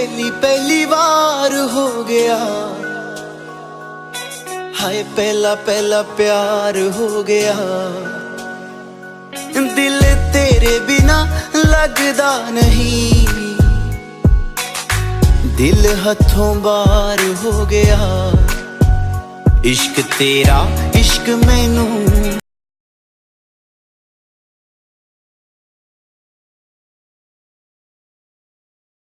पहली पहली बार हो गया, हाय पहला पहला प्यार हो गया। दिल तेरे बिना लगदा नहीं, दिल हथों बार हो गया। इश्क तेरा